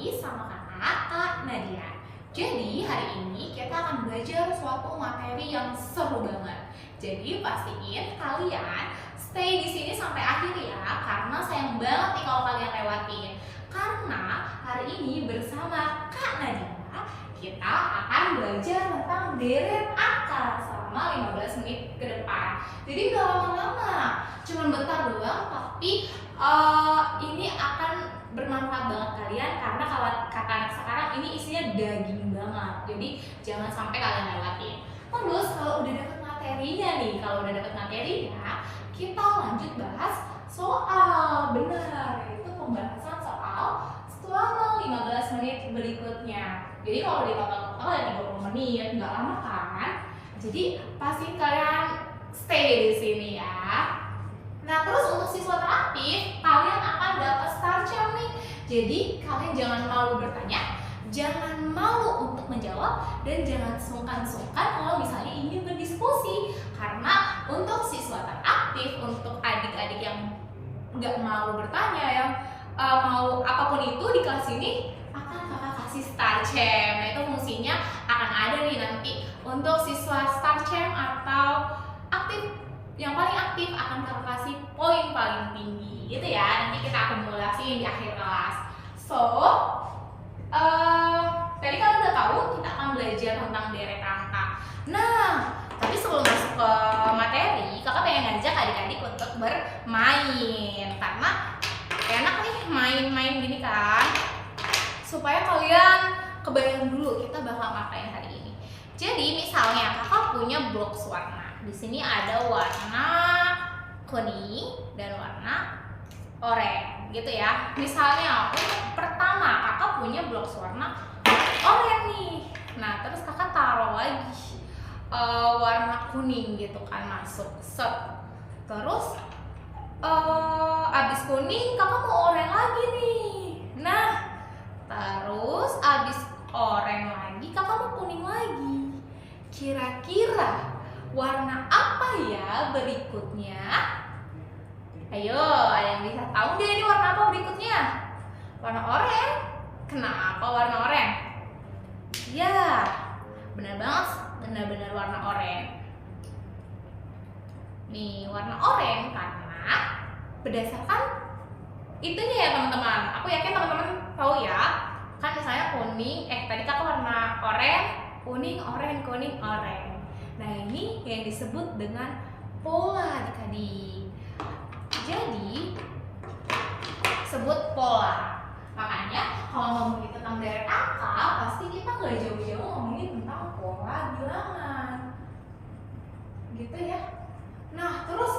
lagi sama Kak Nadia. Jadi hari ini kita akan belajar suatu materi yang seru banget. Jadi pastiin kalian stay di sini sampai akhir ya, karena sayang banget nih kalau kalian lewatin. Karena hari ini bersama Kak Nadia kita akan belajar tentang deret angka selama 15 menit ke depan. Jadi gak lama-lama, cuma bentar doang, tapi ini akan bermanfaat banget kalian, karena kalau kata anak sekarang ini isinya daging banget. Jadi jangan sampai kalian lewatin. Terus kalau udah dapet materinya nih, kita lanjut bahas soal. Benar, itu pembahasan soal selama 15 menit berikutnya. Jadi kalau di total ada 30 menit, nggak lama kan? Jadi pasti kalian stay di sini ya. Nah, terus untuk siswa teraktif, kalian akan dapat star jam nih. Jadi kalian jangan malu bertanya, jangan malu untuk menjawab, dan jangan sungkan-sungkan kalau misalnya ingin berdiskusi. Karena untuk siswa teraktif, untuk adik-adik yang nggak malu bertanya, yang mau apapun itu di kelas ini, akan kakak kasih star jam. Nah, itu fungsinya akan ada nih nanti untuk siswa star jam atau aktif. Yang paling aktif akan kakak kasih poin paling tinggi gitu ya. Nanti kita akumulasiin di akhir kelas. So, tadi kalian udah tahu kita akan belajar tentang deret angka. Nah, tapi sebelum masuk ke materi, kakak pengen ngajak adik-adik untuk bermain. Karena enak nih main-main gini kan, supaya kalian kebayang dulu kita bakal ngapain hari ini. Jadi misalnya kakak punya blok warna. Di sini ada warna kuning dan warna oranye gitu ya. Misalnya untuk pertama kakak punya blok warna oranye nih. Nah, terus kakak taruh lagi warna kuning gitu kan, masuk set. Terus abis kuning kakak mau oranye lagi nih. Nah, terus abis oranye lagi kakak mau kuning lagi. Kira-kira warna apa ya berikutnya? Ayo, ada yang bisa tahu nggak ini warna apa berikutnya? Warna oranye. Kenapa warna oranye? Ya, benar banget, benar-benar warna oranye. Nih, warna oranye karena berdasarkan itunya ya teman-teman. Aku yakin teman-teman tahu ya. Kan misalnya kuning, tadi kakak warna oranye, kuning, oranye, kuning, oranye. Nah, ini yang disebut dengan pola adik-adik. Jadi sebut pola. Makanya kalau ngomongin tentang deret angka, pasti kita nggak jauh-jauh ngomongin tentang pola bilangan, gitu ya. Nah, terus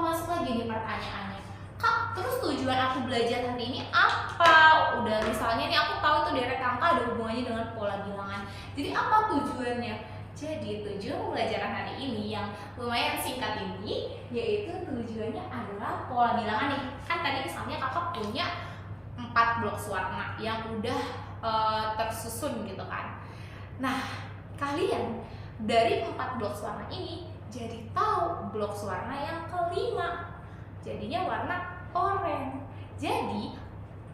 masuk lagi nih pertanyaannya, Kak, terus tujuan aku belajar hari ini apa? Udah misalnya nih aku tahu itu deret angka ada hubungannya dengan pola bilangan. Jadi apa tujuannya? Jadi tujuan pembelajaran hari ini yang lumayan singkat ini, yaitu tujuannya adalah pola bilangan nih. Kan tadi misalnya kakak punya 4 blok warna yang udah tersusun gitu kan. Nah, kalian dari 4 blok warna ini jadi tahu blok warna yang kelima, jadinya warna oranye. Jadi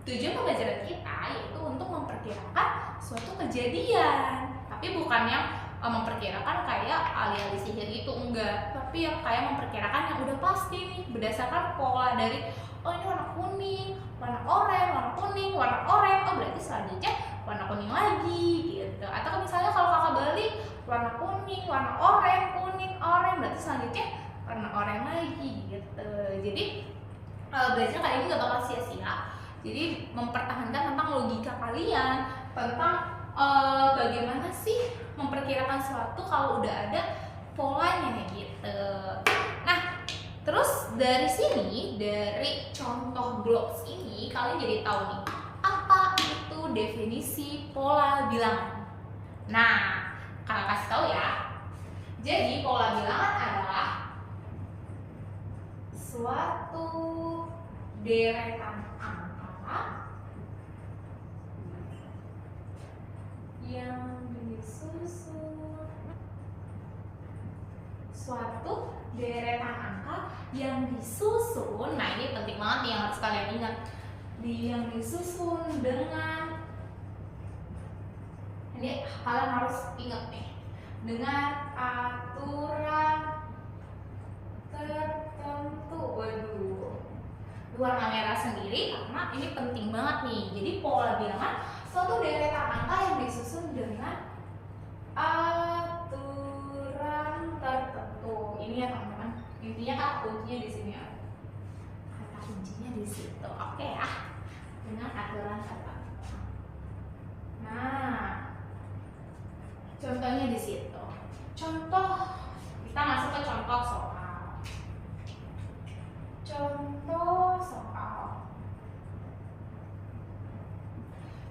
tujuan pembelajaran kita yaitu untuk memperkirakan suatu kejadian, tapi bukan yang memperkirakan kayak alih-alih sihir itu, enggak, tapi yang kayak memperkirakan yang udah pasti nih berdasarkan pola dari ini warna kuning, warna oranye, warna kuning, warna oranye, berarti selanjutnya warna kuning lagi gitu. Atau misalnya kalau kakak balik warna kuning, warna oranye, kuning, oranye, berarti selanjutnya warna oranye lagi gitu. Jadi belajar kali ini gak bakal sia-sia. Jadi mempertahankan tentang logika kalian tentang bagaimana sih memperkirakan sesuatu kalau udah ada polanya gitu. Nah, terus dari sini, dari contoh blocks ini, kalian jadi tahu nih apa itu definisi pola bilangan. Nah, kakak kasih tahu ya. Jadi pola bilangan adalah suatu deretan angka yang disusun, suatu deretan angka yang disusun. Nah, ini penting banget nih yang harus kalian ingat. yang disusun dengan, ini kalian harus ingat nih, dengan aturan tertentu. Waduh, warna merah sendiri karena ini penting banget nih. Jadi pola bilangan suatu deretan angka yang disusun dengan aturan tertentu. Ini ya teman-teman, intinya kata kuncinya di sini ya. Kata kuncinya di situ. Oke ya, dengan aturan tertentu. Nah, contohnya di situ. Contoh, kita masuk ke contoh soal. Contoh soal.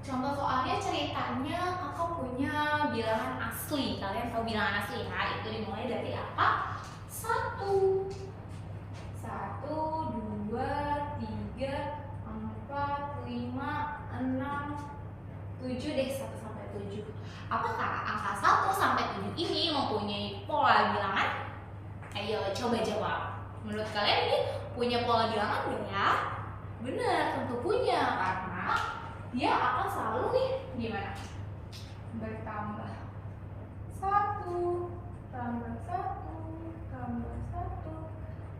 Contoh soalnya ceritanya kakak punya bilangan asli. Kalian tahu bilangan asli ya? Itu dimulai dari apa? 1, 2, 3, 4, 5, 6, 7 deh, 1 sampai 7. Apakah angka 1 sampai 7 ini mempunyai pola bilangan? Ayo coba jawab. Menurut kalian ini punya pola bilangan nggak ya? Benar, tentu punya, karena dia akan selalu nih gimana? Bertambah. 1 tambah 1 tambah 1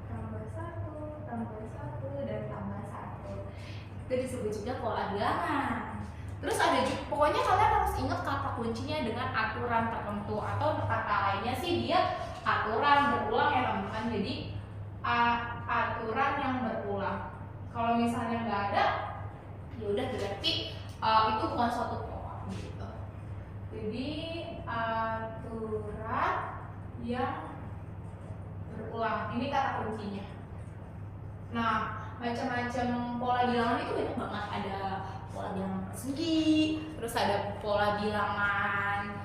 tambah 1 tambah 1 dan tambah 1. Itu disebut juga pola bilangan. Terus ada juga, pokoknya kalian harus ingat kata kuncinya dengan aturan tertentu, atau kata lainnya sih dia aturan berulang ya teman-teman. Jadi aturan yang berulang. Kalau misalnya nggak ada, ya udah berarti itu bukan suatu pola gitu. Jadi aturan yang berulang, ini kata kuncinya. Nah, macam-macam pola bilangan itu banyak banget. Ada pola bilangan persegi, terus ada pola bilangan,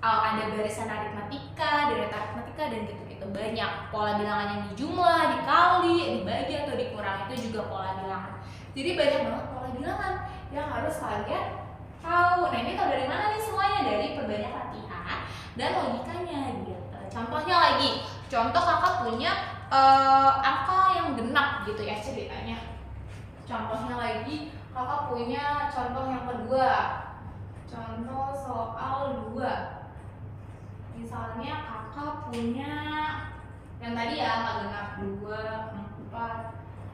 ada barisan aritmatika, deretan aritmatika, dan gitu-gitu. Banyak pola bilangan yang dijumlah, dikali, dibagi, atau dikurang, itu juga pola bilangan. Jadi banyak banget pola bilangan yang harus kalian tahu. Nah, ini tahu dari mana nih semuanya? Dari perbanyak latihan dan logikanya gitu. Contohnya lagi, contoh kakak punya angka yang genap gitu ya ceritanya. Contohnya lagi, kakak punya contoh yang kedua. Contoh soal 2. Misalnya kakak punya yang tadi ya, angka genap 2, 4,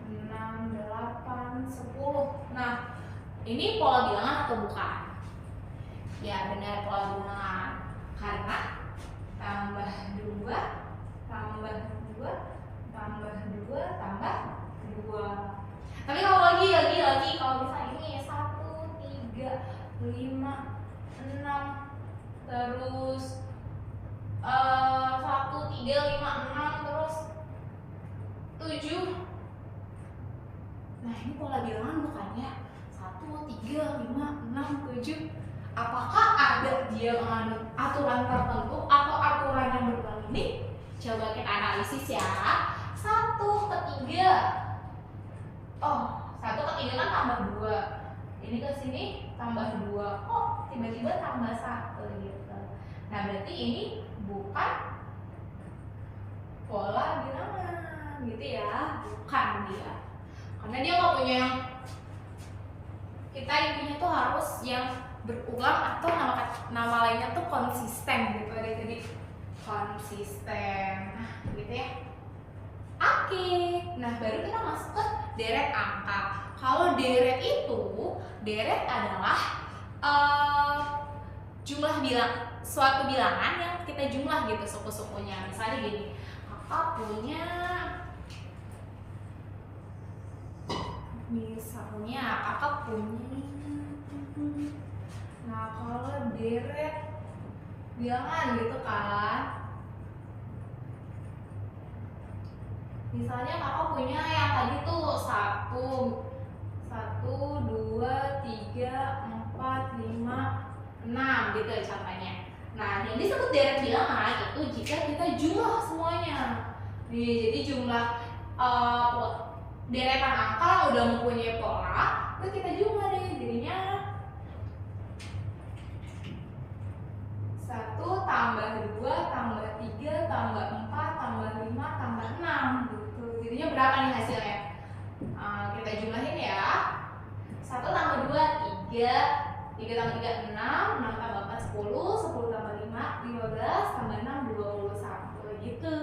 6, 8, 10. Nah, ini pola bilangan atau bukan? Ya benar, pola bilangan. Karena tambah 2, tambah 2, tambah 2, tambah 2. Tapi kalau lagi kalau misalnya ini 1, 3, 5, 6, terus 1, 3, 5, 6, terus 7. Nah, ini pola bilangan bukan ya? 1, 3, 5, 6, 7. Apakah ada dia mengandung aturan tertentu atau aturan yang berulang ini? Coba kita analisis ya. 1 ke 3. Oh, 1 ke 3 kan tambah 2. Ini ke sini tambah 2. Oh, tiba-tiba tambah 1 gitu. Nah, berarti ini bukan pola bilangan gitu ya. Bukan dia. Karena dia nggak punya yang, kita intinya tuh harus yang berulang, atau nama lainnya tuh konsisten gitu. Jadi konsisten, gitu ya. Oke, nah baru kita masuk ke deret angka. Kalau deret itu, deret adalah jumlah suatu bilangan yang kita jumlah gitu, suku-sukunya. Misalnya gini, kakak punya, nah kalau deret bilangan gitu kan, misalnya kakak punya yang tadi tuh 1, 2, 3, 4, 5, 6 gitu contohnya. Nah, yang disebut deret bilangan itu jika kita jumlah semuanya. Jadi jumlah deretan angka udah mempunyai pola, terus kita jumlah deh, jadinya 1 tambah 2 tambah 3 tambah 4 tambah 5 tambah 6 gitu. Jadinya berapa nih hasilnya? Kita jumlahin ya. 1 tambah 2, 3, 3 tambah 3, 6, 6 tambah 4, 10, 10 tambah 5, 15, tambah 6, 21 gitu.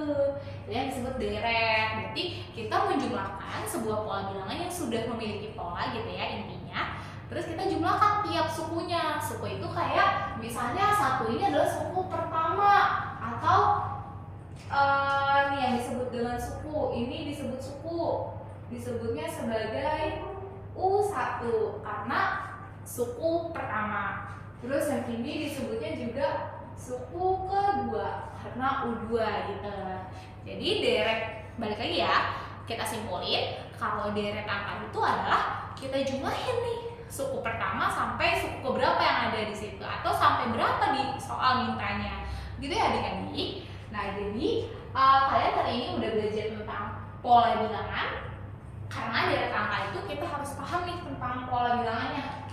Jadi yang disebut deret. Berarti kita menjumlahkan sebuah pola bilangan yang sudah memiliki pola gitu ya intinya. Terus kita jumlahkan tiap sukunya. Suku itu kayak misalnya satu ini adalah suku pertama, atau nih yang disebut dengan suku, ini disebut suku, disebutnya sebagai U1 karena suku pertama. Terus yang ini disebutnya juga suku kedua karena U2 gitu. Jadi deret, balik lagi ya, kita simpulin kalau deret angka itu adalah kita jumlahin nih suku pertama sampai suku keberapa yang ada di situ, atau sampai berapa di soal mintanya gitu ya adik-adik. Nah jadi kalian hari ini udah belajar tentang pola bilangan. Karena deret angka itu kita harus paham nih tentang pola bilangannya.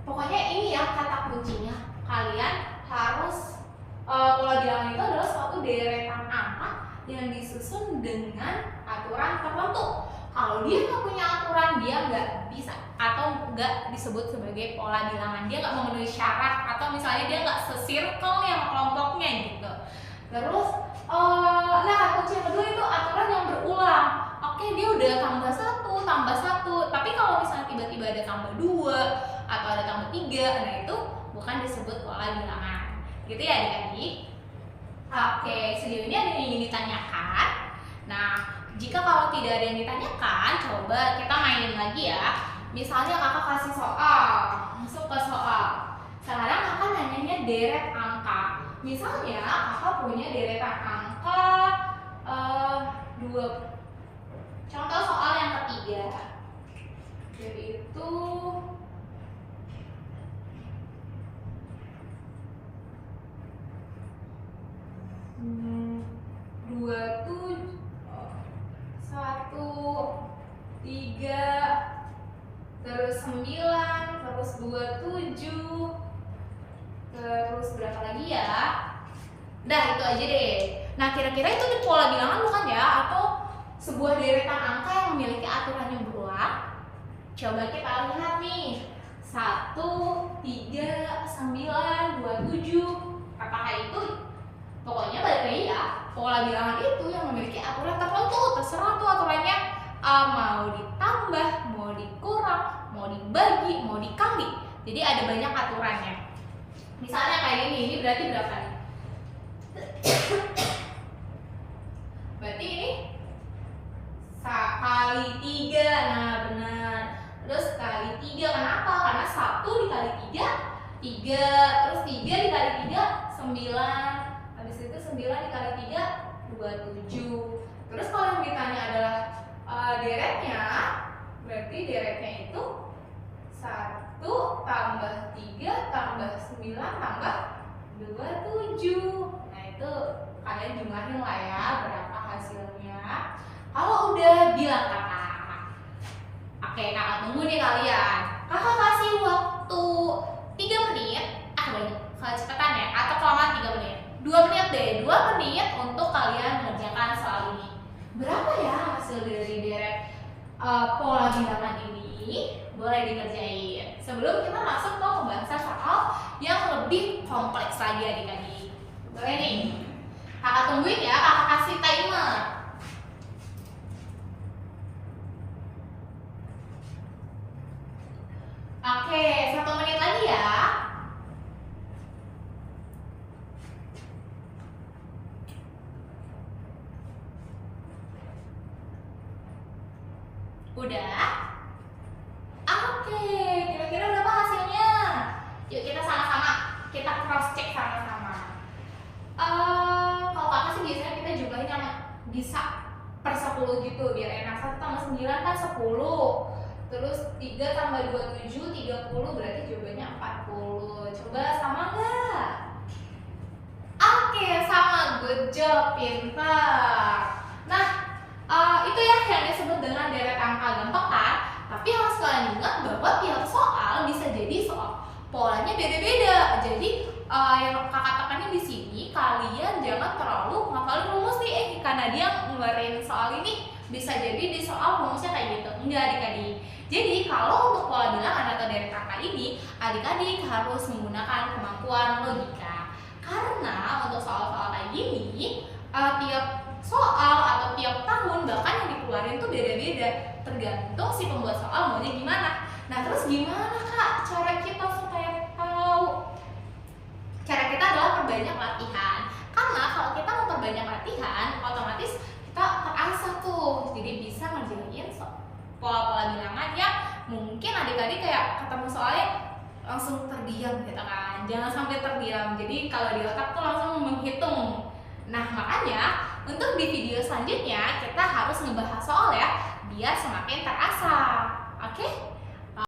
Pokoknya ini ya kata kuncinya, kalian harus pola bilangan itu adalah suatu deretan angka yang disusun dengan aturan tertentu. Kalau dia nggak punya aturan, dia nggak bisa atau nggak disebut sebagai pola bilangan. Dia nggak memenuhi syarat, atau misalnya dia nggak sesirkel yang kelompoknya gitu. Terus, nah kunci yang kedua itu aturan yang berulang. Oke, dia udah tambah satu, tapi kalau misalnya tiba-tiba ada tambah 2 atau ada tambah 3, nah itu bukan disebut pola bilangan. Gitu ya adik-adik. Oke, sejauh ini ada yang ingin ditanyakan. Nah, jika kalau tidak ada yang ditanyakan, coba kita mainin lagi ya. Misalnya kakak kasih soal, masuk ke soal. Sekarang kakak nanyanya deret angka. Misalnya kakak punya deretan angka 2. Contoh soal yang ketiga, yaitu 27, 1, 3, terus 9, terus 27, terus berapa lagi ya? Nah itu aja deh. Nah kira-kira itu di pola bilangan bukan ya? Atau sebuah deretan angka yang memiliki aturan yang berulang? Coba kita lihat nih, 1, 3, 9, 27. Apakah itu? Pokoknya balik lagi ya, pola bilangan itu yang memiliki aturan tertentu. Terserah tuh aturannya mau ditambah, mau dikurang, mau dibagi, mau dikali. Jadi ada banyak aturannya. Misalnya kayak ini berarti berapa nih? Berarti ini kali 3, nah benar. Terus kali 3, kenapa? Karena 1 dikali 3, 3. Terus 3 dikali 3, 9. Habis itu 9 dikali 3, 27. Terus kalau yang ditanya adalah deretnya, berarti deretnya itu 1 tambah 3 tambah 9 tambah 27. Nah itu kalian jumlahin lah ya berapa hasilnya. Kalau udah bilang kakak. Oke, kakak tunggu nih kalian. Kakak kasih waktu 3 menit. Kalau cepetan ya, atau kelamaan 3 menit. 2 menit deh, 2 menit untuk kalian mengerjakan soal ini. Berapa ya hasil dari deret pola bilangan ini? Boleh dikerjain. Sebelum kita masuk ke pembahasan soal yang lebih kompleks lagi adik-adik. Boleh nih. Kakak tungguin ya, kakak kasih timer. Oke, 1 menit lagi ya. Udah? Oke, kira-kira berapa hasilnya? Yuk kita sama-sama, kita cross check sama-sama. Kalau kakak sih biasanya kita jumlahin yang bisa per 10 gitu, biar enak. 1 tambah 9 kan 10. Terus 3 tambah 27, 30, berarti jawabannya 40. Coba sama nggak? Oke, sama, good job, pintar. Nah, itu ya yang disebut dengan deret angka. Gampang kan? Tapi harus kalian ingat bahwa tiap soal bisa jadi soal polanya beda-beda. Jadi yang kakak tekanin di sini, kalian jangan terlalu ngafalin rumus nih, karena dia ngeluarin soal ini bisa jadi di soal rumusnya kayak gitu. Enggak adik-adik. Jadi kalau untuk pola bilangan adik-adik harus menggunakan kemampuan logika. Karena untuk soal-soal kayak gini, tiap soal atau tiap tahun bahkan yang dikeluarin tuh beda-beda, tergantung si pembuat soal maunya gimana. Nah terus gimana Kak cara kita supaya tahu? Cara kita adalah perbanyak latihan. Karena kalau kita memperbanyak latihan, otomatis kita terasah tuh, jadi bisa ngerjain pola-pola bilangan yang mungkin adik-adik kayak ketemu soalnya langsung terdiam gitu kan. Jangan sampai terdiam, jadi kalau di otak tuh langsung menghitung. Nah makanya untuk di video selanjutnya kita harus ngebahas soal ya, biar semakin terasa. Oke?